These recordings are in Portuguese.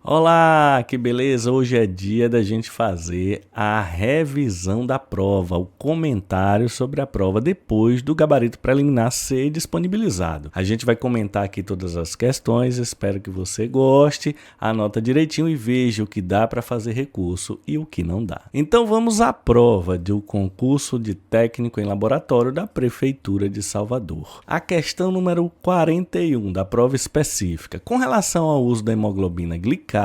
Olá, que beleza! Hoje é dia da gente fazer a revisão da prova, o comentário sobre a prova depois do gabarito preliminar ser disponibilizado. A gente vai comentar aqui todas as questões, espero que você goste, anota direitinho e veja o que dá para fazer recurso e o que não dá. Então vamos à prova do concurso de técnico em laboratório da Prefeitura de Salvador. A questão número 41 da prova específica, com relação ao uso da hemoglobina glicada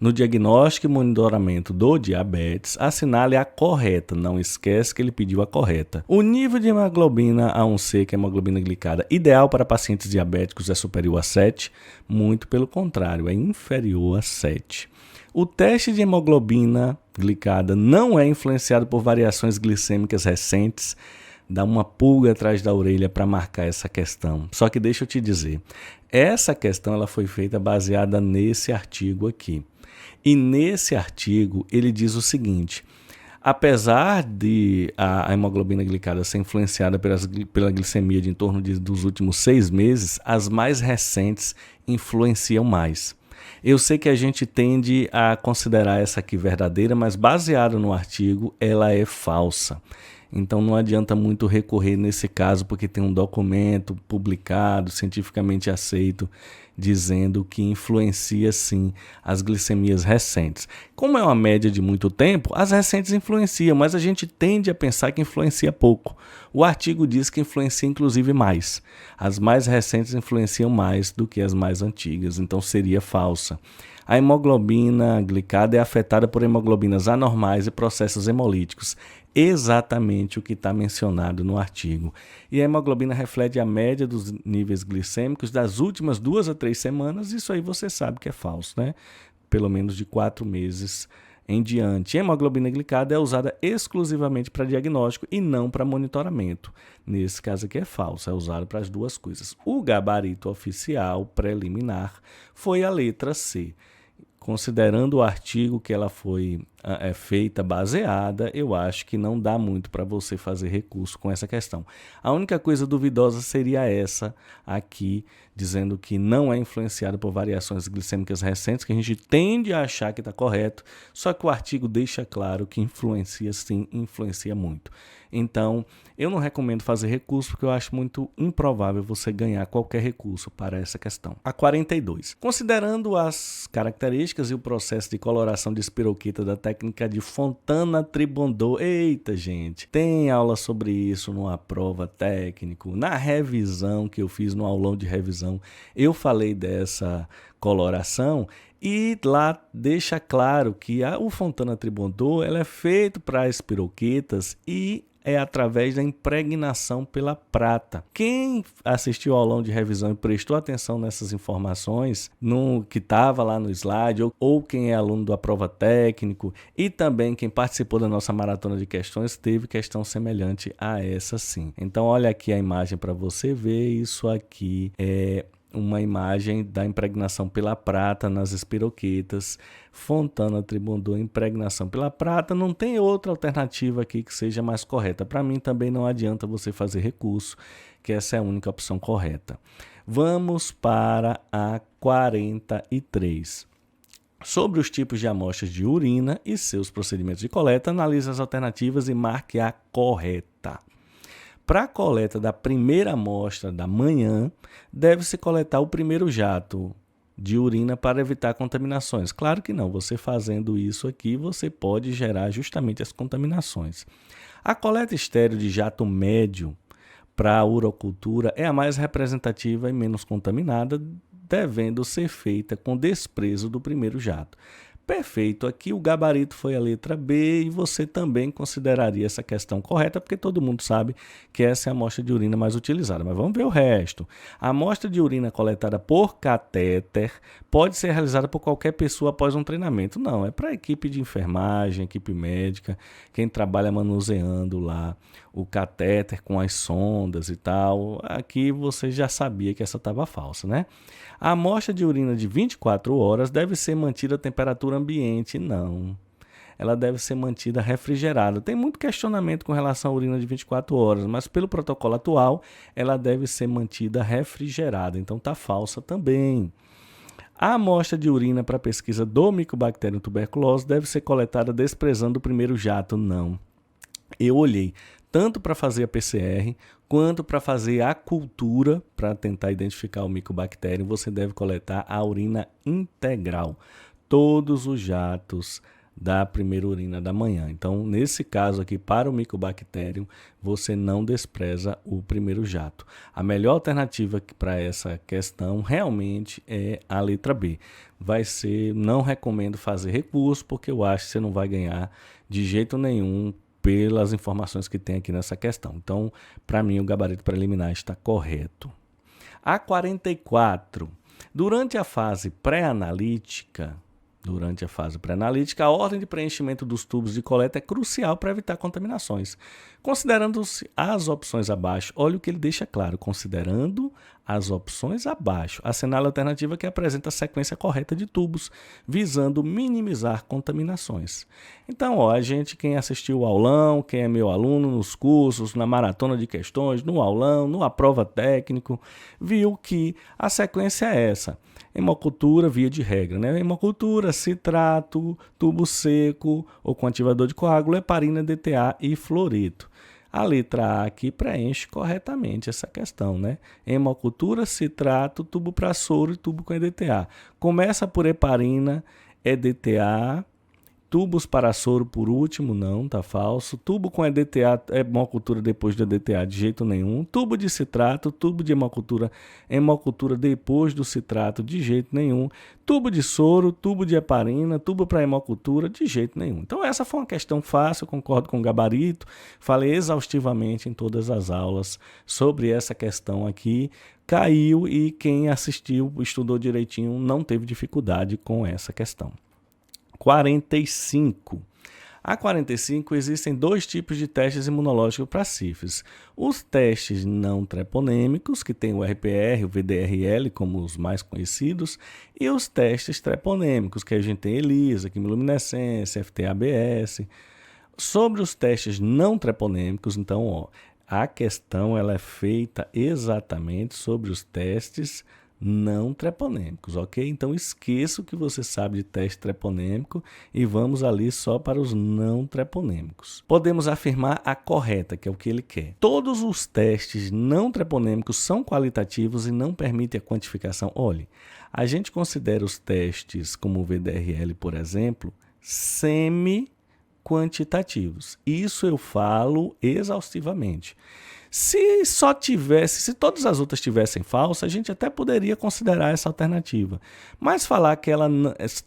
no diagnóstico e monitoramento do diabetes, assinale a correta. Não esquece que ele pediu a correta. O nível de hemoglobina A1C, que é a hemoglobina glicada, ideal para pacientes diabéticos é superior a 7? Muito pelo contrário, é inferior a 7. O teste de hemoglobina glicada não é influenciado por variações glicêmicas recentes. Dá uma pulga atrás da orelha para marcar essa questão. Só que deixa eu te dizer, essa questão ela foi feita baseada nesse artigo aqui. E nesse artigo ele diz o seguinte: apesar de a hemoglobina glicada ser influenciada pela glicemia de em torno dos últimos 6 meses, as mais recentes influenciam mais. Eu sei que a gente tende a considerar essa aqui verdadeira, mas baseado no artigo, ela é falsa. Então não adianta muito recorrer nesse caso, porque tem um documento publicado, cientificamente aceito, dizendo que influencia sim as glicemias recentes. Como é uma média de muito tempo, as recentes influenciam, mas a gente tende a pensar que influencia pouco. O artigo diz que influencia inclusive mais. As mais recentes influenciam mais do que as mais antigas, então seria falsa. A hemoglobina glicada é afetada por hemoglobinas anormais e processos hemolíticos, exatamente o que está mencionado no artigo. E a hemoglobina reflete a média dos níveis glicêmicos das últimas 2 a 3 semanas, isso aí você sabe que é falso, né? Pelo menos de 4 meses em diante. A hemoglobina glicada é usada exclusivamente para diagnóstico e não para monitoramento. Nesse caso aqui é falso, é usado para as duas coisas. O gabarito oficial preliminar foi a letra C. Considerando o artigo que ela foi feita baseada, eu acho que não dá muito para você fazer recurso com essa questão. A única coisa duvidosa seria essa aqui, dizendo que não é influenciada por variações glicêmicas recentes, que a gente tende a achar que está correto, só que o artigo deixa claro que influencia sim, influencia muito. Então, eu não recomendo fazer recurso, porque eu acho muito improvável você ganhar qualquer recurso para essa questão. A 42. Considerando as características e o processo de coloração de espiroquita da técnica de Fontana-Tribondot. Eita, gente, tem aula sobre isso numa prova técnico. Na revisão que eu fiz, no aulão de revisão, eu falei dessa coloração e lá deixa claro que o Fontana-Tribondot ela é feito para espiroquitas e é através da impregnação pela prata. Quem assistiu ao aulão de revisão e prestou atenção nessas informações, no que estava lá no slide, ou quem é aluno da prova técnico, e também quem participou da nossa maratona de questões, teve questão semelhante a essa sim. Então olha aqui a imagem para você ver, isso aqui é uma imagem da impregnação pela prata nas espiroquetas. Fontana-Tribondot, impregnação pela prata. Não tem outra alternativa aqui que seja mais correta. Para mim também não adianta você fazer recurso, que essa é a única opção correta. Vamos para a 43. Sobre os tipos de amostras de urina e seus procedimentos de coleta, analise as alternativas e marque a correta. Para a coleta da primeira amostra da manhã, deve-se coletar o primeiro jato de urina para evitar contaminações. Claro que não, você fazendo isso aqui, você pode gerar justamente as contaminações. A coleta estéril de jato médio para a urocultura é a mais representativa e menos contaminada, devendo ser feita com desprezo do primeiro jato. Perfeito, aqui o gabarito foi a letra B e você também consideraria essa questão correta, porque todo mundo sabe que essa é a amostra de urina mais utilizada. Mas vamos ver o resto. A amostra de urina coletada por catéter pode ser realizada por qualquer pessoa após um treinamento. Não, é para a equipe de enfermagem, equipe médica, quem trabalha manuseando lá o catéter com as sondas e tal. Aqui você já sabia que essa estava falsa, né? A amostra de urina de 24 horas deve ser mantida a temperatura ambiente. Não. Ela deve ser mantida refrigerada. Tem muito questionamento com relação à urina de 24 horas, mas pelo protocolo atual, ela deve ser mantida refrigerada. Então, está falsa também. A amostra de urina para pesquisa do Mycobacterium tuberculose deve ser coletada desprezando o primeiro jato? Não. Eu olhei tanto para fazer a PCR quanto para fazer a cultura para tentar identificar o Mycobacterium. Você deve coletar a urina integral, todos os jatos da primeira urina da manhã. Então, nesse caso aqui, para o Mycobacterium, você não despreza o primeiro jato. A melhor alternativa para essa questão realmente é a letra B. Vai ser, não recomendo fazer recurso, porque eu acho que você não vai ganhar de jeito nenhum pelas informações que tem aqui nessa questão. Então, para mim, o gabarito preliminar está correto. A 44. Durante a fase pré-analítica, a ordem de preenchimento dos tubos de coleta é crucial para evitar contaminações. Considerando-se as opções abaixo, olha o que ele deixa claro, considerando as opções abaixo, assinala a alternativa que apresenta a sequência correta de tubos, visando minimizar contaminações. Então, quem assistiu o aulão, quem é meu aluno nos cursos, na maratona de questões, no aulão, no aprova técnico, viu que a sequência é essa. Hemocultura, via de regra, né? Hemocultura, citrato, tubo seco ou com ativador de coágulo, heparina, DTA e fluoreto. A letra A aqui preenche corretamente essa questão, né? Hemocultura, citrato, tubo para soro e tubo com EDTA. Começa por heparina, EDTA, tubos para soro por último, não, tá falso. Tubo com EDTA, hemocultura depois do EDTA, de jeito nenhum. Tubo de citrato, tubo de hemocultura depois do citrato, de jeito nenhum. Tubo de soro, tubo de heparina, tubo para hemocultura, de jeito nenhum. Então essa foi uma questão fácil, concordo com o gabarito. Falei exaustivamente em todas as aulas sobre essa questão aqui. Caiu e quem assistiu, estudou direitinho, não teve dificuldade com essa questão. 45. A 45 existem dois tipos de testes imunológicos para sífilis. Os testes não treponêmicos, que tem o RPR, o VDRL como os mais conhecidos, e os testes treponêmicos, que a gente tem ELISA, quimiluminescência, FT-ABS. Sobre os testes não treponêmicos, então, a questão ela é feita exatamente sobre os testes não treponêmicos, ok? Então esqueça o que você sabe de teste treponêmico e vamos ali só para os não treponêmicos. Podemos afirmar a correta, que é o que ele quer. Todos os testes não treponêmicos são qualitativos e não permitem a quantificação. Olhe, a gente considera os testes como o VDRL, por exemplo, semi-quantitativos. Isso eu falo exaustivamente. Se todas as outras tivessem falsa, a gente até poderia considerar essa alternativa. Mas falar que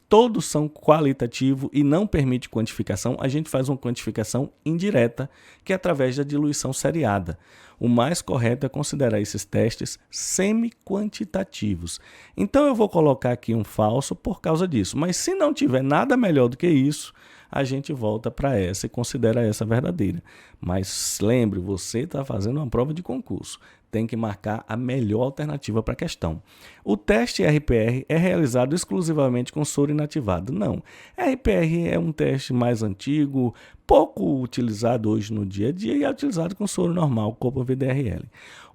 todos são qualitativos e não permite quantificação, a gente faz uma quantificação indireta, que é através da diluição seriada. O mais correto é considerar esses testes semi-quantitativos. Então eu vou colocar aqui um falso por causa disso. Mas se não tiver nada melhor do que isso, a gente volta para essa e considera essa verdadeira. Mas lembre, você está fazendo uma prova de concurso. Tem que marcar a melhor alternativa para a questão. O teste RPR é realizado exclusivamente com soro inativado? Não. RPR é um teste mais antigo, pouco utilizado hoje no dia a dia e é utilizado com soro normal, Copa VDRL.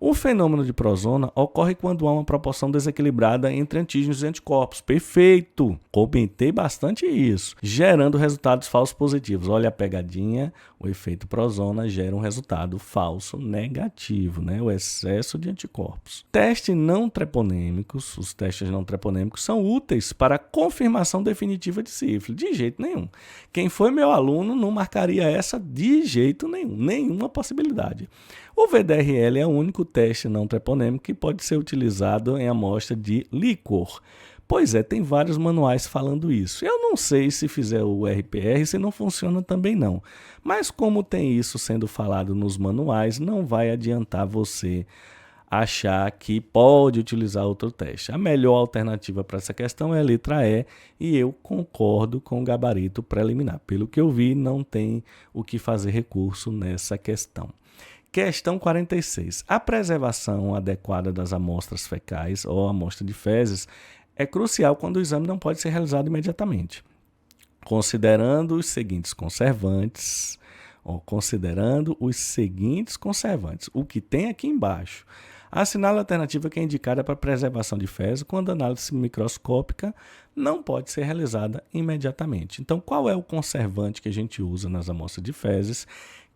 O fenômeno de prozona ocorre quando há uma proporção desequilibrada entre antígenos e anticorpos. Perfeito! Comentei bastante isso, gerando resultados falsos positivos. Olha a pegadinha, o efeito prozona gera um resultado falso negativo, né? O excesso de anticorpos. Testes não treponêmicos, os testes não treponêmicos são úteis para a confirmação definitiva de sífilis. De jeito nenhum. Quem foi meu aluno não marcaria essa de jeito nenhum, nenhuma possibilidade. O VDRL é o único teste não treponêmico que pode ser utilizado em amostra de líquor. Pois é, tem vários manuais falando isso. Eu não sei se fizer o RPR, se não funciona também não. Mas como tem isso sendo falado nos manuais, não vai adiantar você achar que pode utilizar outro teste. A melhor alternativa para essa questão é a letra E e eu concordo com o gabarito preliminar. Pelo que eu vi, não tem o que fazer recurso nessa questão. Questão 46. A preservação adequada das amostras fecais ou amostra de fezes é crucial quando o exame não pode ser realizado imediatamente. Considerando os seguintes conservantes, o que tem aqui embaixo. A assinale alternativa que é indicada para preservação de fezes, quando a análise microscópica não pode ser realizada imediatamente. Então, qual é o conservante que a gente usa nas amostras de fezes?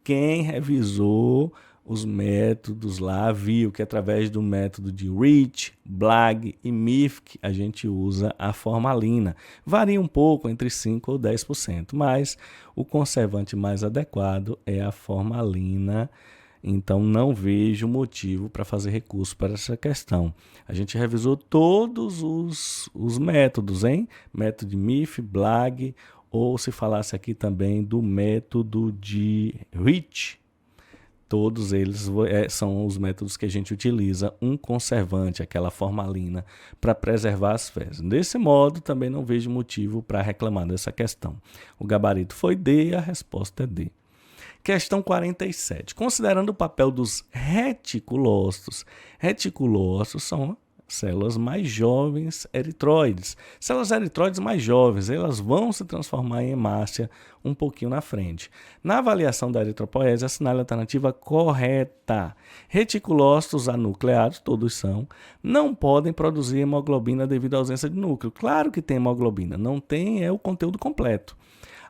Quem revisou os métodos lá viu que através do método de Rich, Blagg e Mifk a gente usa a formalina. Varia um pouco entre 5% ou 10%, mas o conservante mais adequado é a formalina. Então não vejo motivo para fazer recurso para essa questão. A gente revisou todos os métodos, hein? Método de Mifk, Blagg, ou se falasse aqui também do método de Rich. Todos eles são os métodos que a gente utiliza um conservante, aquela formalina, para preservar as fezes. Desse modo, também não vejo motivo para reclamar dessa questão. O gabarito foi D e a resposta é D. Questão 47. Considerando o papel dos reticulócitos. Reticulócitos são células mais jovens eritróides. Células eritróides mais jovens, elas vão se transformar em hemácia um pouquinho na frente. Na avaliação da eritropoese, assinale a alternativa correta. Reticulócitos anucleados, todos são, não podem produzir hemoglobina devido à ausência de núcleo. Claro que tem hemoglobina, não tem é o conteúdo completo.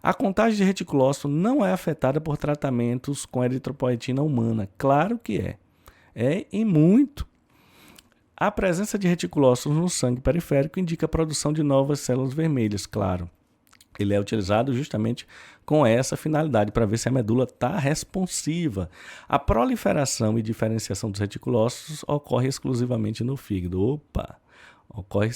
A contagem de reticulócito não é afetada por tratamentos com eritropoetina humana. Claro que é. É e muito. A presença de reticulócitos no sangue periférico indica a produção de novas células vermelhas, claro. Ele é utilizado justamente com essa finalidade, para ver se a medula está responsiva. A proliferação e diferenciação dos reticulócitos ocorre exclusivamente no fígado. Ocorre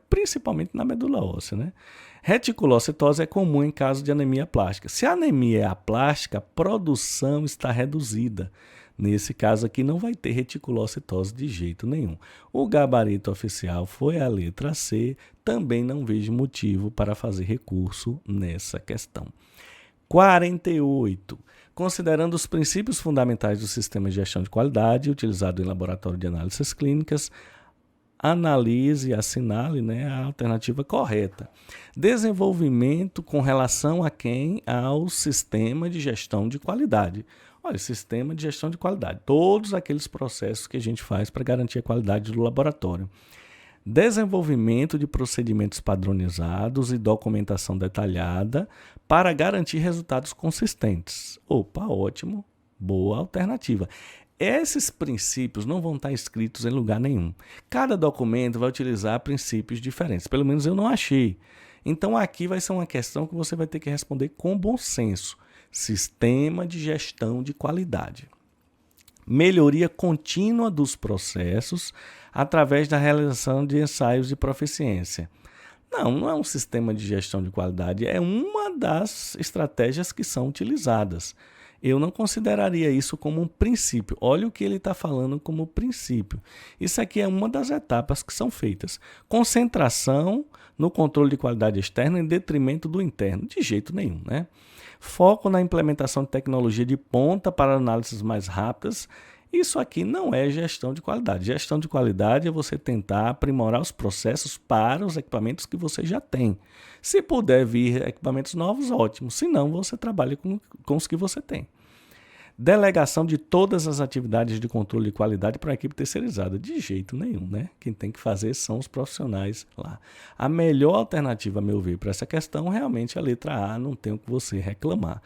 principalmente na medula óssea, né? Reticulocitose é comum em caso de anemia plástica. Se a anemia é aplástica, a produção está reduzida. Nesse caso aqui não vai ter reticulocitose de jeito nenhum. O gabarito oficial foi a letra C. Também não vejo motivo para fazer recurso nessa questão. 48. Considerando os princípios fundamentais do sistema de gestão de qualidade utilizado em laboratório de análises clínicas, analise e assinale, a alternativa correta. Desenvolvimento com relação a quem? Ao sistema de gestão de qualidade. Olha, sistema de gestão de qualidade. Todos aqueles processos que a gente faz para garantir a qualidade do laboratório. Desenvolvimento de procedimentos padronizados e documentação detalhada para garantir resultados consistentes. Ótimo, boa alternativa. Esses princípios não vão estar escritos em lugar nenhum. Cada documento vai utilizar princípios diferentes. Pelo menos eu não achei. Então aqui vai ser uma questão que você vai ter que responder com bom senso. Sistema de gestão de qualidade. Melhoria contínua dos processos através da realização de ensaios de proficiência. Não é um sistema de gestão de qualidade, é uma das estratégias que são utilizadas. Eu não consideraria isso como um princípio. Olha o que ele está falando como princípio. Isso aqui é uma das etapas que são feitas. Concentração no controle de qualidade externa em detrimento do interno. De jeito nenhum, né? Foco na implementação de tecnologia de ponta para análises mais rápidas. Isso aqui não é gestão de qualidade. Gestão de qualidade é você tentar aprimorar os processos para os equipamentos que você já tem. Se puder vir equipamentos novos, ótimo. Se não, você trabalha com os que você tem. Delegação de todas as atividades de controle de qualidade para a equipe terceirizada. De jeito nenhum, né? Quem tem que fazer são os profissionais lá. A melhor alternativa, a meu ver, para essa questão, realmente é a letra A, não tem o que você reclamar.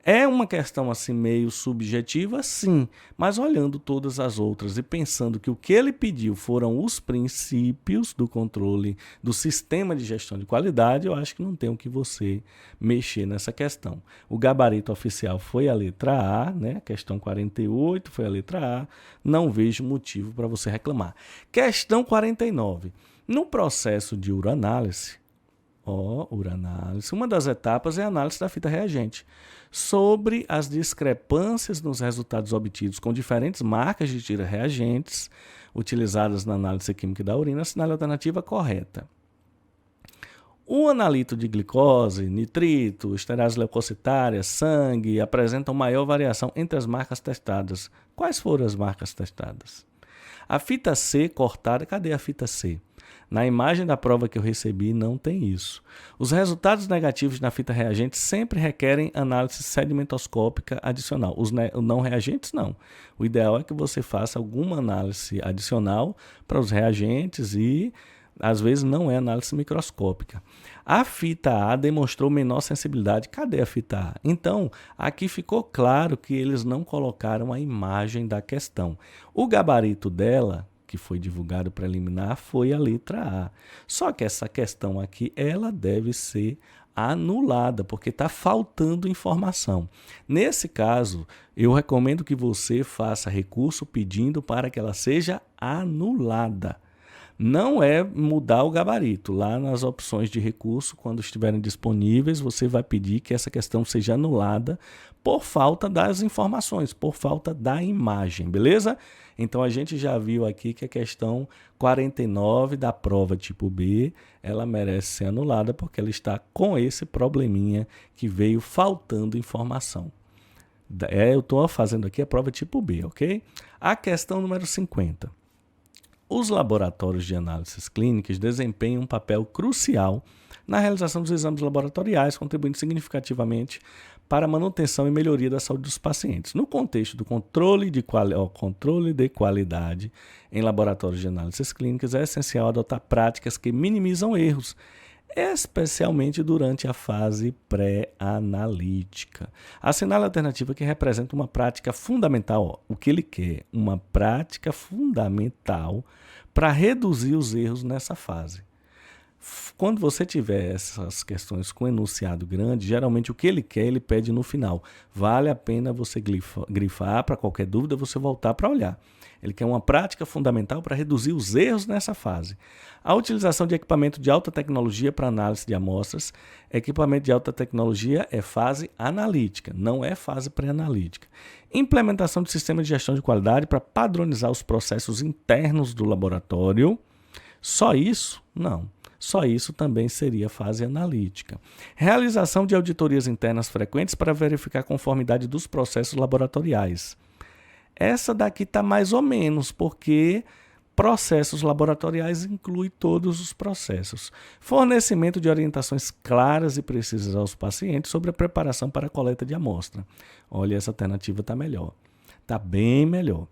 É uma questão assim meio subjetiva, sim, mas olhando todas as outras e pensando que o que ele pediu foram os princípios do controle do sistema de gestão de qualidade, eu acho que não tem o que você mexer nessa questão. O gabarito oficial foi a letra A, né? Questão 48 foi a letra A, não vejo motivo para você reclamar. Questão 49. No processo de uranálise, uma das etapas é a análise da fita reagente. Sobre as discrepâncias nos resultados obtidos com diferentes marcas de tira reagentes utilizadas na análise química da urina, assinale a alternativa correta. O analito de glicose, nitrito, esterase leucocitária, sangue apresentam maior variação entre as marcas testadas. Quais foram as marcas testadas? A fita C cortada, cadê a fita C? Na imagem da prova que eu recebi, não tem isso. Os resultados negativos na fita reagente sempre requerem análise sedimentoscópica adicional. Os não reagentes, não. O ideal é que você faça alguma análise adicional para os reagentes e, às vezes, não é análise microscópica. A fita A demonstrou menor sensibilidade. Cadê a fita A? Então, aqui ficou claro que eles não colocaram a imagem da questão. O gabarito dela, que foi divulgado preliminar, foi a letra A. Só que essa questão aqui, ela deve ser anulada, porque está faltando informação. Nesse caso, eu recomendo que você faça recurso pedindo para que ela seja anulada. Não é mudar o gabarito. Lá nas opções de recurso, quando estiverem disponíveis, você vai pedir que essa questão seja anulada por falta das informações, por falta da imagem, beleza? Então, a gente já viu aqui que a questão 49 da prova tipo B, ela merece ser anulada porque ela está com esse probleminha que veio faltando informação. Eu estou fazendo aqui a prova tipo B, ok? A questão número 50. Os laboratórios de análises clínicas desempenham um papel crucial na realização dos exames laboratoriais, contribuindo significativamente para a manutenção e melhoria da saúde dos pacientes. No contexto do controle de qualidade em laboratórios de análises clínicas, é essencial adotar práticas que minimizam erros, especialmente durante a fase pré-analítica. Assinale a alternativa que representa uma prática fundamental. O que ele quer? Uma prática fundamental para reduzir os erros nessa fase. Quando você tiver essas questões com enunciado grande, geralmente o que ele quer, ele pede no final. Vale a pena você grifar, para qualquer dúvida você voltar para olhar. Ele quer uma prática fundamental para reduzir os erros nessa fase. A utilização de equipamento de alta tecnologia para análise de amostras. Equipamento de alta tecnologia é fase analítica, não é fase pré-analítica. Implementação de sistema de gestão de qualidade para padronizar os processos internos do laboratório. Só isso? Não. Só isso também seria fase analítica. Realização de auditorias internas frequentes para verificar a conformidade dos processos laboratoriais. Essa daqui está mais ou menos, porque processos laboratoriais inclui todos os processos. Fornecimento de orientações claras e precisas aos pacientes sobre a preparação para a coleta de amostra. Olha, essa alternativa está melhor. Está bem melhor,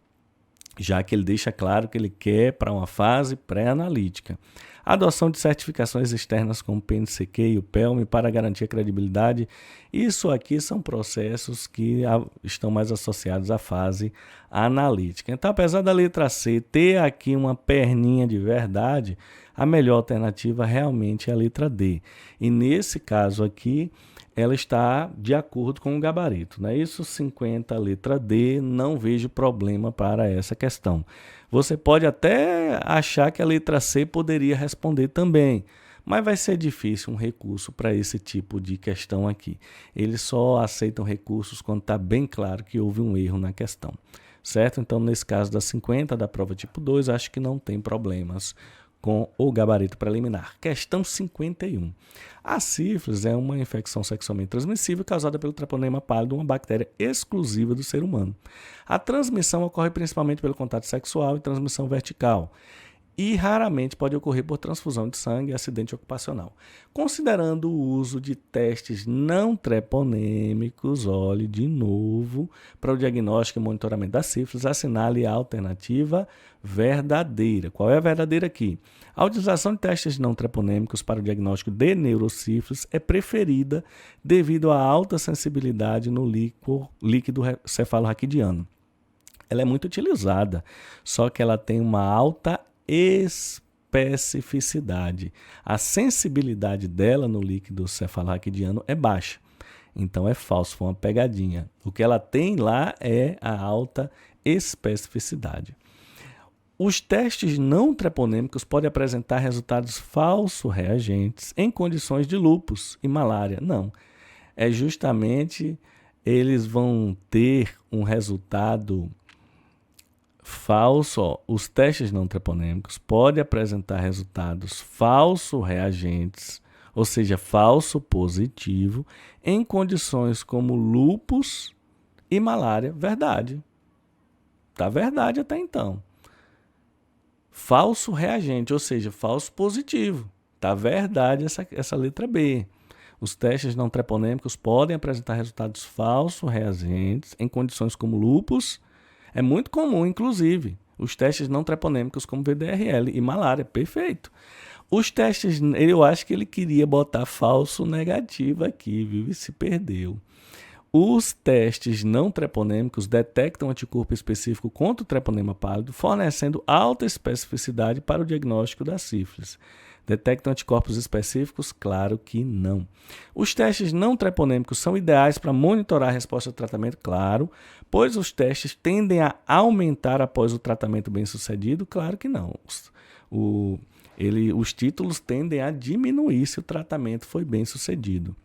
já que ele deixa claro que ele quer para uma fase pré-analítica. Adoção de certificações externas como o PNCQ e o PELM para garantir a credibilidade. Isso aqui são processos que estão mais associados à fase analítica. Então, apesar da letra C ter aqui uma perninha de verdade, a melhor alternativa realmente é a letra D. E nesse caso aqui, ela está de acordo com o gabarito. Não é isso? 50, letra D, não vejo problema para essa questão. Você pode até achar que a letra C poderia responder também, mas vai ser difícil um recurso para esse tipo de questão aqui. Eles só aceitam recursos quando está bem claro que houve um erro na questão, certo? Então, nesse caso da 50, da prova tipo 2, acho que não tem problemas com o gabarito preliminar. Questão 51. A sífilis é uma infecção sexualmente transmissível causada pelo treponema pálido, uma bactéria exclusiva do ser humano. A transmissão ocorre principalmente pelo contato sexual e transmissão vertical, e raramente pode ocorrer por transfusão de sangue e acidente ocupacional. Considerando o uso de testes não treponêmicos, olhe de novo, para o diagnóstico e monitoramento da sífilis, assinale a alternativa verdadeira. Qual é a verdadeira aqui? A utilização de testes não treponêmicos para o diagnóstico de neurosífilis é preferida devido à alta sensibilidade no líquido cefalorraquidiano. Ela é muito utilizada, só que ela tem uma alta especificidade. A sensibilidade dela no líquido cefalorraquidiano é baixa. Então é falso, foi uma pegadinha. O que ela tem lá é a alta especificidade. Os testes não treponêmicos podem apresentar resultados falsos reagentes em condições de lúpus e malária. Não, é justamente eles vão ter um resultado falso. Ó, os testes não treponêmicos podem apresentar resultados falsos reagentes, ou seja, falso positivo, em condições como lúpus e malária. Verdade. Tá verdade até então. falso reagente, ou seja, falso positivo. Tá verdade essa letra B. Os testes não treponêmicos podem apresentar resultados falsos reagentes em condições como lúpus. É muito comum, inclusive, os testes não treponêmicos como VDRL e malária. Perfeito. Os testes, eu acho que ele queria botar falso negativo aqui, viu? E se perdeu. Os testes não treponêmicos detectam anticorpo específico contra o treponema pálido, fornecendo alta especificidade para o diagnóstico da sífilis. Detectam anticorpos específicos? Claro que não. Os testes não treponêmicos são ideais para monitorar a resposta ao tratamento? Claro. Pois os testes tendem a aumentar após o tratamento bem-sucedido? Claro que não. Os títulos tendem a diminuir se o tratamento foi bem-sucedido.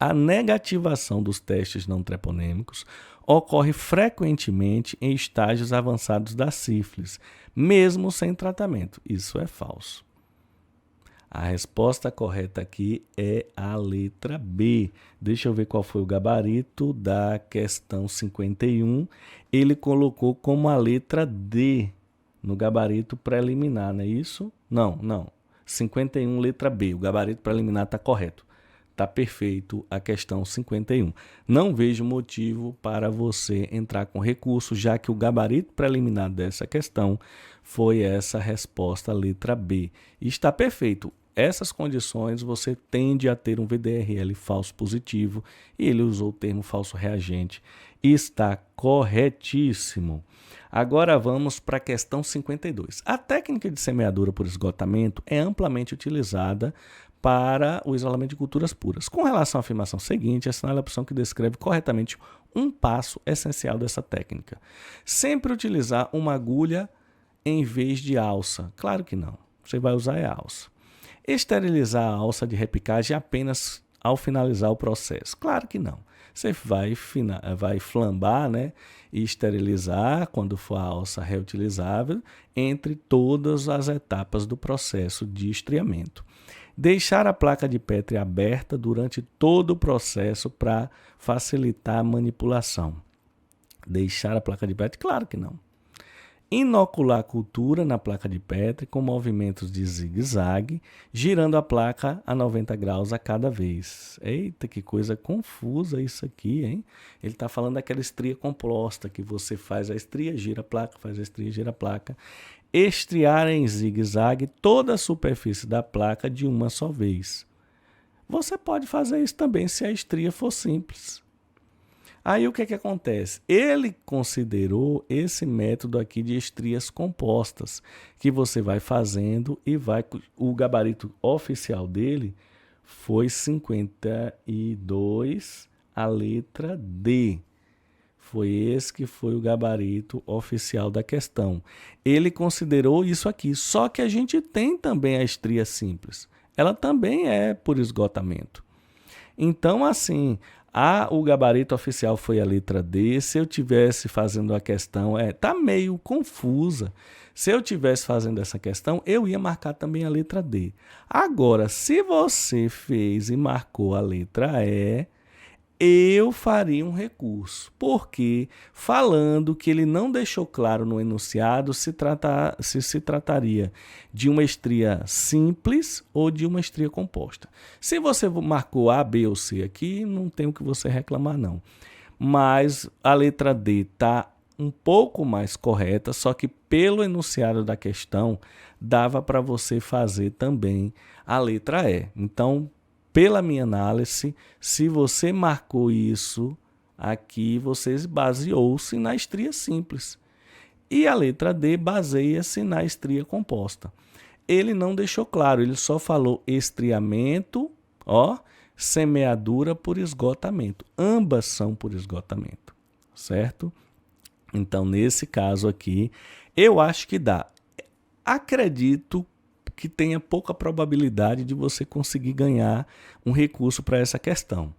A negativação dos testes não treponêmicos ocorre frequentemente em estágios avançados da sífilis, mesmo sem tratamento. Isso é falso. A resposta correta aqui é a letra B. Deixa eu ver qual foi o gabarito da questão 51. Ele colocou como a letra D no gabarito preliminar, não é isso? Não. 51, letra B. O gabarito preliminar está correto. Está perfeito a questão 51. Não vejo motivo para você entrar com recurso, já que o gabarito preliminar dessa questão foi essa resposta, letra B. E está perfeito. Essas condições você tende a ter um VDRL falso positivo e ele usou o termo falso reagente. Está corretíssimo. Agora vamos para a questão 52. A técnica de semeadura por esgotamento é amplamente utilizada para o isolamento de culturas puras. Com relação à afirmação seguinte, assinale a opção que descreve corretamente um passo essencial dessa técnica. Sempre utilizar uma agulha em vez de alça. Claro que não. Você vai usar a alça. Esterilizar a alça de repicagem apenas ao finalizar o processo. Claro que não. Você vai flambar, né, e esterilizar quando for a alça reutilizável entre todas as etapas do processo de estriamento. Deixar a placa de Petri aberta durante todo o processo para facilitar a manipulação. Deixar a placa de Petri? Claro que não. Inocular a cultura na placa de Petri com movimentos de zigue-zague, girando a placa a 90 graus a cada vez. Eita, que coisa confusa isso aqui, hein? Ele está falando daquela estria composta, que você faz a estria, gira a placa, faz a estria, gira a placa. Estriar em zigue-zague toda a superfície da placa de uma só vez. Você pode fazer isso também se a estria for simples. Aí o que acontece? Ele considerou esse método aqui de estrias compostas, que você vai fazendo e o gabarito oficial dele foi 52, a letra D. Foi esse que foi o gabarito oficial da questão. Ele considerou isso aqui, só que a gente tem também a estria simples. Ela também é por esgotamento. Então, assim, o gabarito oficial foi a letra D. Se eu tivesse fazendo a questão, tá meio confusa. Se eu tivesse fazendo essa questão, eu ia marcar também a letra D. Agora, se você fez e marcou a letra E, eu faria um recurso, porque falando que ele não deixou claro no enunciado se trataria de uma estria simples ou de uma estria composta. Se você marcou A, B ou C aqui, não tem o que você reclamar não. Mas a letra D está um pouco mais correta, só que pelo enunciado da questão dava para você fazer também a letra E. Então, pela minha análise, se você marcou isso aqui, você baseou-se na estria simples. E a letra D baseia-se na estria composta. Ele não deixou claro, ele só falou estriamento, semeadura por esgotamento. Ambas são por esgotamento, certo? Então, nesse caso aqui, eu acho que dá. Acredito que tenha pouca probabilidade de você conseguir ganhar um recurso para essa questão.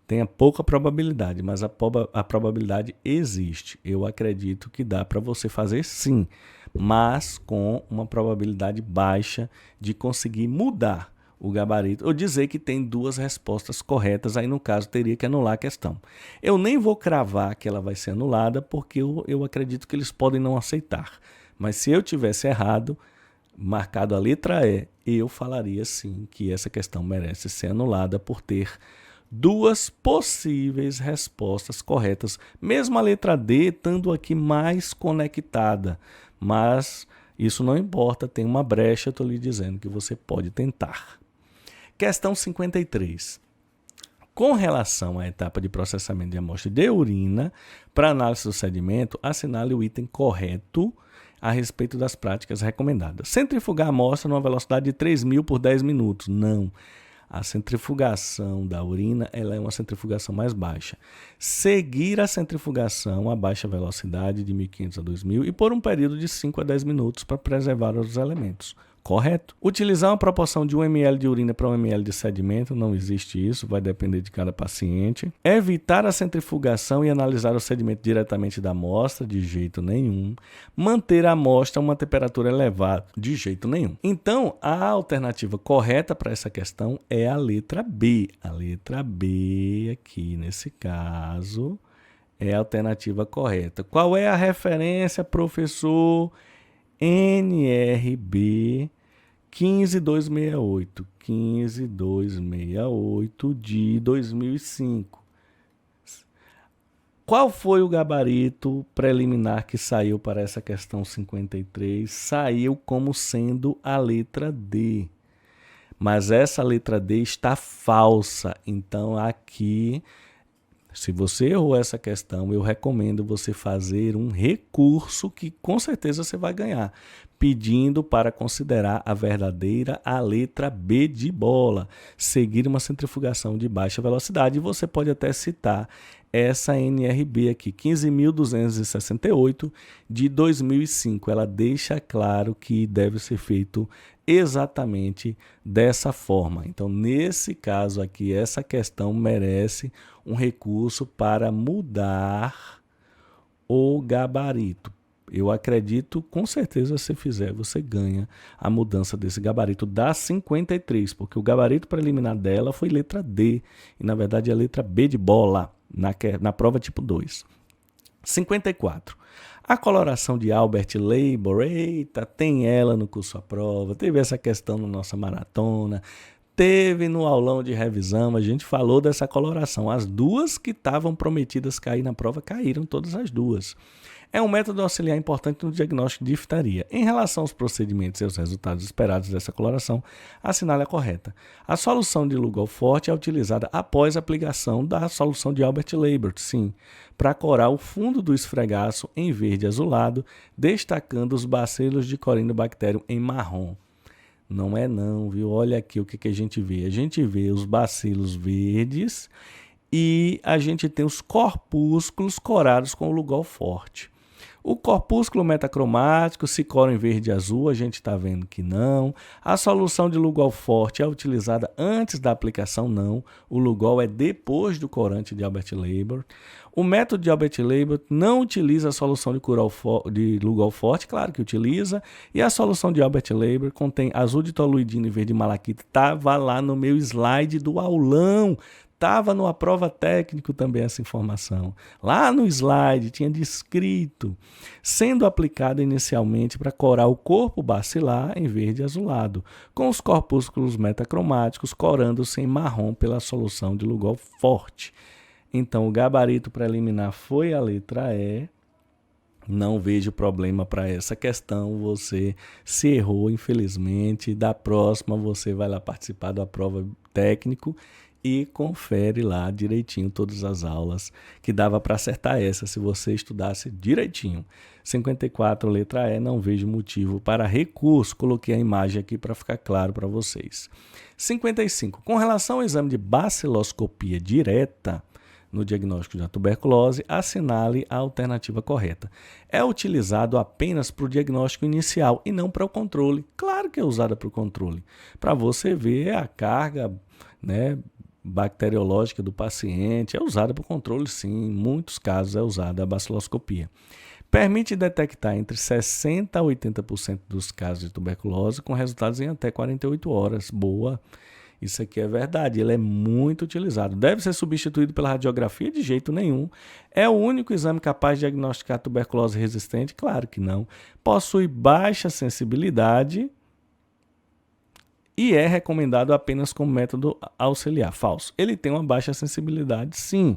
Tenha pouca probabilidade, mas a probabilidade existe. Eu acredito que dá para você fazer sim, mas com uma probabilidade baixa de conseguir mudar o gabarito ou dizer que tem duas respostas corretas, aí no caso teria que anular a questão. Eu nem vou cravar que ela vai ser anulada porque eu acredito que eles podem não aceitar. Mas se eu tivesse errado, marcado a letra E, eu falaria sim que essa questão merece ser anulada por ter duas possíveis respostas corretas, mesmo a letra D estando aqui mais conectada, mas isso não importa, tem uma brecha, eu estou lhe dizendo que você pode tentar. Questão 53. Com relação à etapa de processamento de amostra de urina para análise do sedimento, assinale o item correto a respeito das práticas recomendadas. Centrifugar a amostra numa velocidade de 3.000 por 10 minutos. Não. A centrifugação da urina ela é uma centrifugação mais baixa. Seguir a centrifugação a baixa velocidade de 1.500 a 2.000 e por um período de 5 a 10 minutos para preservar os elementos. Correto? Utilizar uma proporção de 1 ml de urina para 1 ml de sedimento, não existe isso, vai depender de cada paciente. Evitar a centrifugação e analisar o sedimento diretamente da amostra, de jeito nenhum. Manter a amostra a uma temperatura elevada, de jeito nenhum. Então, a alternativa correta para essa questão é a letra B. A letra B aqui, nesse caso, é a alternativa correta. Qual é a referência, professor? NRB 15268, 15268 de 2005. Qual foi o gabarito preliminar que saiu para essa questão 53? Saiu como sendo a letra D. Mas essa letra D está falsa. Então aqui, se você errou essa questão, eu recomendo você fazer um recurso que com certeza você vai ganhar, pedindo para considerar a verdadeira a letra B de bola, seguir uma centrifugação de baixa velocidade. E você pode até citar essa NRB aqui, 15.268 de 2005. Ela deixa claro que deve ser feito exatamente dessa forma. Então, nesse caso aqui, essa questão merece um recurso para mudar o gabarito. Eu acredito, com certeza, se fizer, você ganha a mudança desse gabarito da 53, porque o gabarito preliminar dela foi letra D, e na verdade é a letra B de bola, na prova tipo 2. 54. A coloração de Albert Labor, eita, tem ela no curso à prova, teve essa questão na nossa maratona, teve no aulão de revisão, a gente falou dessa coloração. As duas que estavam prometidas cair na prova, caíram todas as duas. É um método auxiliar importante no diagnóstico de difteria. Em relação aos procedimentos e aos resultados esperados dessa coloração, assinale a correta. A solução de Lugol-Forte é utilizada após a aplicação da solução de Albert Labor, sim, para corar o fundo do esfregaço em verde azulado, destacando os bacilos de Corynebacterium em marrom. Não é não, viu? Olha aqui o que a gente vê. A gente vê os bacilos verdes e a gente tem os corpúsculos corados com o Lugol-Forte. O corpúsculo metacromático se cora em verde e azul, a gente está vendo que não. A solução de Lugol-Forte é utilizada antes da aplicação, não. O Lugol é depois do corante de Albert Labor. O método de Albert Labor não utiliza a solução de Lugol-Forte, claro que utiliza. E a solução de Albert Labor contém azul de toluidina e verde malaquita. Estava lá no meu slide do aulão. Estava numa prova técnica também essa informação. Lá no slide tinha descrito, sendo aplicado inicialmente para corar o corpo bacilar em verde azulado, com os corpúsculos metacromáticos corando-se em marrom pela solução de Lugol-Forte. Então o gabarito preliminar foi a letra E. Não vejo problema para essa questão, você se errou infelizmente. Da próxima você vai lá participar da prova técnico e confere lá direitinho todas as aulas, que dava para acertar essa se você estudasse direitinho. 54, letra E, não vejo motivo para recurso. Coloquei a imagem aqui para ficar claro para vocês. 55. Com relação ao exame de baciloscopia direta no diagnóstico da tuberculose, assinale a alternativa correta. É utilizado apenas para o diagnóstico inicial e não para o controle. Claro que é usada para o controle, para você ver a carga, né, bacteriológica do paciente. É usada para o controle, sim. Em muitos casos é usada a baciloscopia. Permite detectar entre 60% a 80% dos casos de tuberculose com resultados em até 48 horas. Boa. Isso aqui é verdade, ele é muito utilizado. Deve ser substituído pela radiografia? De jeito nenhum. É o único exame capaz de diagnosticar tuberculose resistente? Claro que não. Possui baixa sensibilidade e é recomendado apenas como método auxiliar. Falso. Ele tem uma baixa sensibilidade, sim,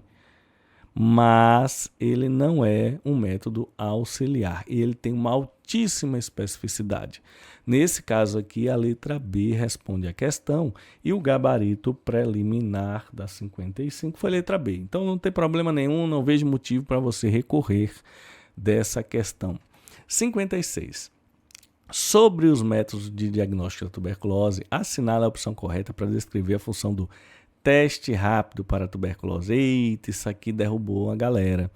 mas ele não é um método auxiliar e ele tem uma altíssima especificidade. Nesse caso aqui, a letra B responde a questão e o gabarito preliminar da 55 foi a letra B. Então não tem problema nenhum, não vejo motivo para você recorrer dessa questão. 56. Sobre os métodos de diagnóstico da tuberculose, assinale a opção correta para descrever a função do teste rápido para a tuberculose. Eita, isso aqui derrubou a galera,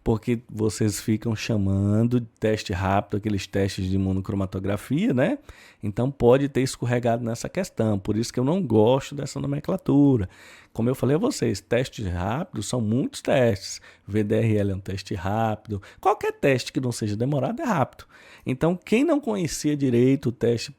porque vocês ficam chamando de teste rápido aqueles testes de imunocromatografia, né? Então pode ter escorregado nessa questão, por isso que eu não gosto dessa nomenclatura. Como eu falei a vocês, testes rápidos são muitos testes. VDRL é um teste rápido. Qualquer teste que não seja demorado é rápido. Então, quem não conhecia direito o teste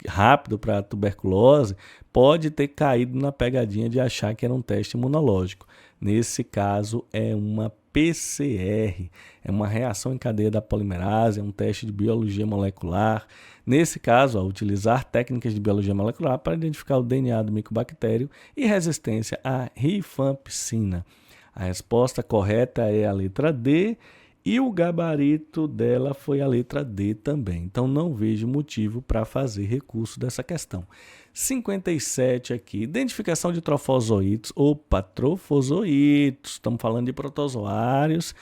rápido para tuberculose pode ter caído na pegadinha de achar que era um teste imunológico. Nesse caso, é uma PCR, é uma reação em cadeia da polimerase, é um teste de biologia molecular. Nesse caso, utilizar técnicas de biologia molecular para identificar o DNA do micobactério e resistência à rifampicina. A resposta correta é a letra D e o gabarito dela foi a letra D também. Então, não vejo motivo para fazer recurso dessa questão. 57 aqui, identificação de trofozoítos. Opa, trofozoítos, estamos falando de protozoários.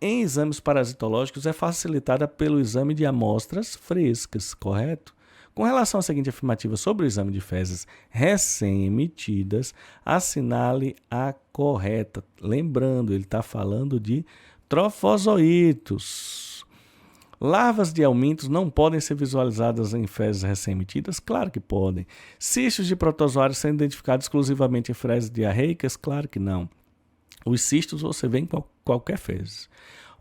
Em exames parasitológicos é facilitada pelo exame de amostras frescas, correto? Com relação à seguinte afirmativa sobre o exame de fezes recém-emitidas, assinale a correta. Lembrando, ele está falando de trofozoítos. Larvas de helmintos não podem ser visualizadas em fezes recém-emitidas? Claro que podem. Cistos de protozoários são identificados exclusivamente em fezes diarreicas? Claro que não. Os cistos você vê em qualquer fezes.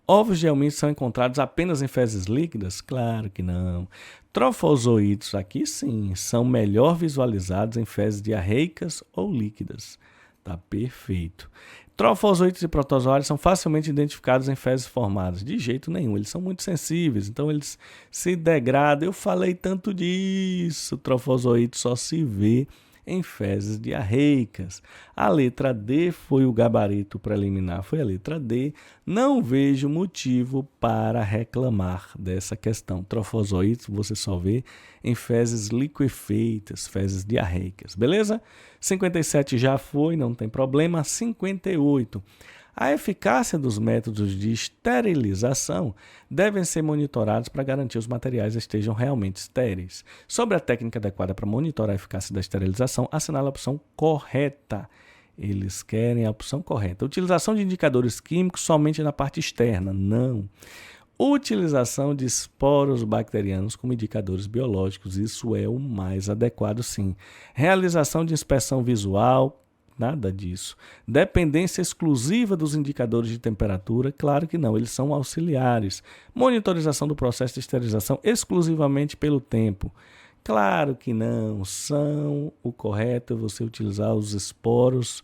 Ovos de helmintos são encontrados apenas em fezes líquidas? Claro que não. Trofozoítos, aqui sim, são melhor visualizados em fezes diarreicas ou líquidas. Tá perfeito. Trofozoítos e protozoários são facilmente identificados em fezes formadas. De jeito nenhum, eles são muito sensíveis, então eles se degradam. Eu falei tanto disso. Trofozoíto só se vê em fezes diarreicas. A letra D foi o gabarito preliminar, foi a letra D. Não vejo motivo para reclamar dessa questão. Trofozoítos você só vê em fezes liquefeitas, fezes diarreicas, beleza? 57 já foi, não tem problema. 58. A eficácia dos métodos de esterilização devem ser monitorados para garantir que os materiais estejam realmente estéreis. Sobre a técnica adequada para monitorar a eficácia da esterilização, assinale a opção correta. Eles querem a opção correta. Utilização de indicadores químicos somente na parte externa. Não. Utilização de esporos bacterianos como indicadores biológicos. Isso é o mais adequado, sim. Realização de inspeção visual. Nada disso. Dependência exclusiva dos indicadores de temperatura? Claro que não, eles são auxiliares. Monitorização do processo de esterilização exclusivamente pelo tempo? Claro que não, são o correto é você utilizar os esporos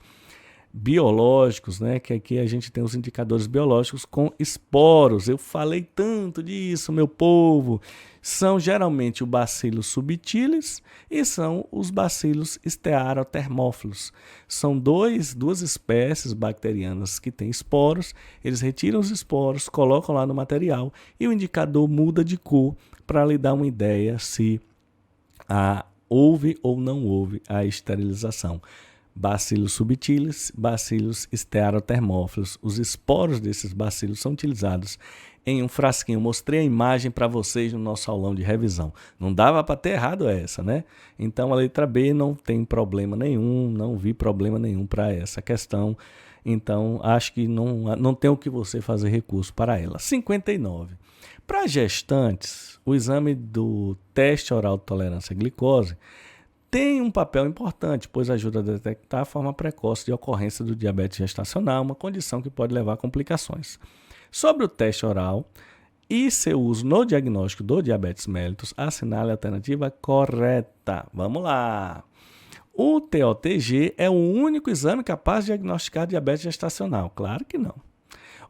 biológicos, né? Que aqui a gente tem os indicadores biológicos com esporos. Eu falei tanto disso, meu povo. São geralmente o Bacillus subtilis e são os Bacillus stearotermófilos. São duas espécies bacterianas que têm esporos. Eles retiram os esporos, colocam lá no material e o indicador muda de cor para lhe dar uma ideia se houve ou não houve a esterilização. Bacillus subtilis, Bacillus stearotermófilos. Os esporos desses bacilos são utilizados em um frasquinho. Mostrei a imagem para vocês no nosso aulão de revisão. Não dava para ter errado essa, né? Então a letra B não tem problema nenhum, não vi problema nenhum para essa questão. Então acho que não tem o que você fazer recurso para ela. 59. Para gestantes, o exame do teste oral de tolerância à glicose tem um papel importante, pois ajuda a detectar a forma precoce de ocorrência do diabetes gestacional, uma condição que pode levar a complicações. Sobre o teste oral e seu uso no diagnóstico do diabetes mellitus, assinale a alternativa correta. Vamos lá! O TOTG é o único exame capaz de diagnosticar diabetes gestacional? Claro que não.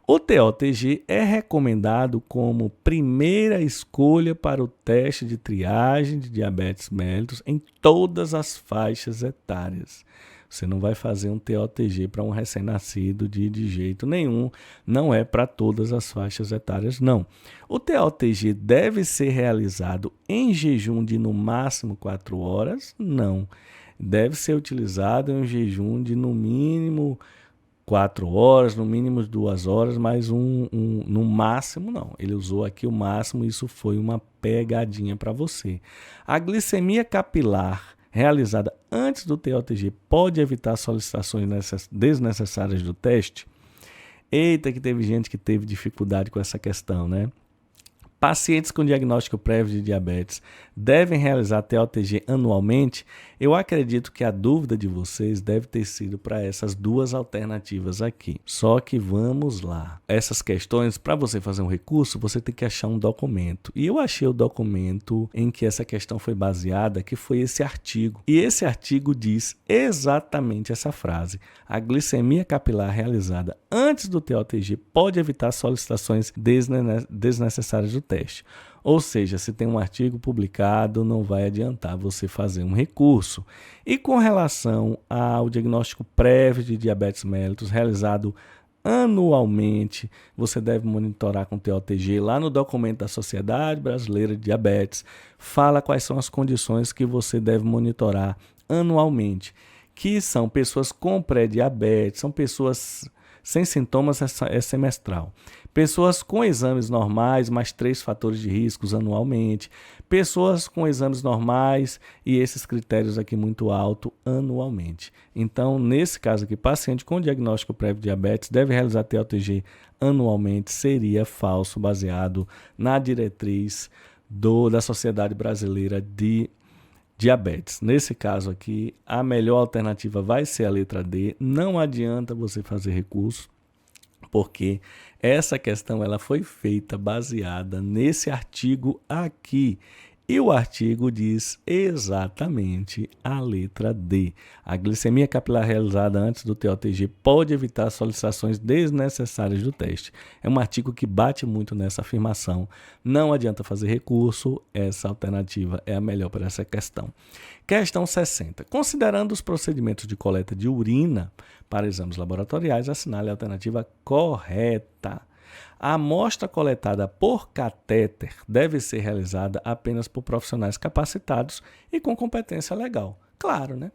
O TOTG é recomendado como primeira escolha para o teste de triagem de diabetes mellitus em todas as faixas etárias. Você não vai fazer um TOTG para um recém-nascido de jeito nenhum, não é para todas as faixas etárias, não. O TOTG deve ser realizado em jejum de no máximo 4 horas? Não. Deve ser utilizado em um jejum de no mínimo 4 horas, no mínimo 2 horas, mas no máximo não. Ele usou aqui o máximo, isso foi uma pegadinha para você. A glicemia capilar realizada antes do TOTG pode evitar solicitações desnecessárias do teste? Eita, que teve gente que teve dificuldade com essa questão, né? Pacientes com diagnóstico prévio de diabetes devem realizar TOTG anualmente? Eu acredito que a dúvida de vocês deve ter sido para essas duas alternativas aqui. Só que vamos lá. Essas questões, para você fazer um recurso, você tem que achar um documento. E eu achei o documento em que essa questão foi baseada, que foi esse artigo. E esse artigo diz exatamente essa frase. A glicemia capilar realizada antes do TOTG pode evitar solicitações desnecessárias do teste. Ou seja, se tem um artigo publicado, não vai adiantar você fazer um recurso. E com relação ao diagnóstico prévio de diabetes mellitus realizado anualmente, você deve monitorar com TOTG lá no documento da Sociedade Brasileira de Diabetes. Fala quais são as condições que você deve monitorar anualmente, que são pessoas com pré-diabetes, são pessoas sem sintomas, é semestral. Pessoas com exames normais, mais 3 fatores de riscos anualmente. Pessoas com exames normais e esses critérios aqui muito alto anualmente. Então, nesse caso aqui, paciente com diagnóstico prévio de diabetes deve realizar TOTG anualmente, seria falso, baseado na diretriz da Sociedade Brasileira de Diabetes. Nesse caso aqui, a melhor alternativa vai ser a letra D. Não adianta você fazer recurso, porque essa questão ela foi feita baseada nesse artigo aqui. E o artigo diz exatamente a letra D. A glicemia capilar realizada antes do TOTG pode evitar solicitações desnecessárias do teste. É um artigo que bate muito nessa afirmação. Não adianta fazer recurso, essa alternativa é a melhor para essa questão. Questão 60. Considerando os procedimentos de coleta de urina para exames laboratoriais, assinale a alternativa correta. A amostra coletada por catéter deve ser realizada apenas por profissionais capacitados e com competência legal. Claro, né?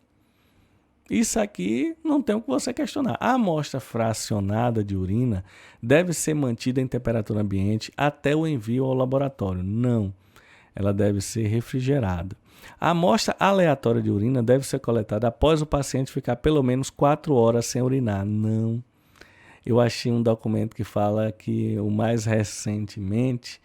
Isso aqui não tem o que você questionar. A amostra fracionada de urina deve ser mantida em temperatura ambiente até o envio ao laboratório. Não, ela deve ser refrigerada. A amostra aleatória de urina deve ser coletada após o paciente ficar pelo menos 4 horas sem urinar. Não. Eu achei um documento que fala que o mais recentemente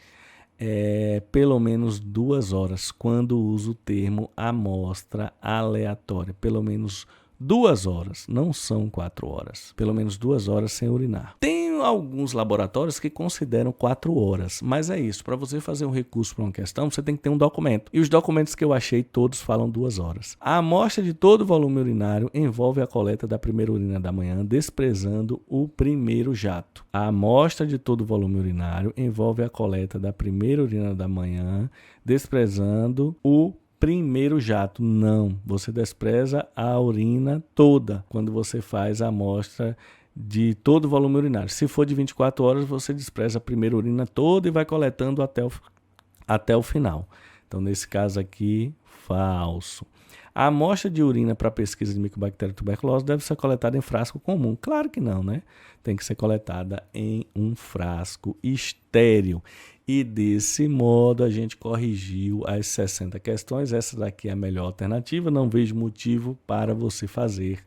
é pelo menos 2 horas, quando uso o termo amostra aleatória. Pelo menos 2 horas, não são 4 horas. Pelo menos 2 horas sem urinar. Tem alguns laboratórios que consideram 4 horas, mas é isso. Para você fazer um recurso para uma questão, você tem que ter um documento. E os documentos que eu achei, todos falam 2 horas. A amostra de todo o volume urinário envolve a coleta da primeira urina da manhã, desprezando o primeiro jato. A amostra de todo o volume urinário envolve a coleta da primeira urina da manhã, desprezando o primeiro jato. Não, você despreza a urina toda quando você faz a amostra de todo o volume urinário. Se for de 24 horas, você despreza a primeira urina toda e vai coletando até o final. Então, nesse caso aqui, falso. A amostra de urina para pesquisa de micobactéria e tuberculose deve ser coletada em frasco comum. Claro que não, né? Tem que ser coletada em um frasco estéril. E desse modo a gente corrigiu as 60 questões. Essa daqui é a melhor alternativa. Não vejo motivo para você fazer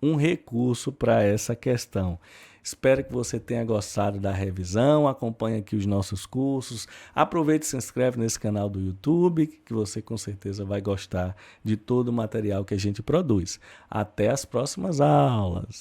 um recurso para essa questão. Espero que você tenha gostado da revisão. Acompanhe aqui os nossos cursos. Aproveite e se inscreve nesse canal do YouTube, que você com certeza vai gostar de todo o material que a gente produz. Até as próximas aulas!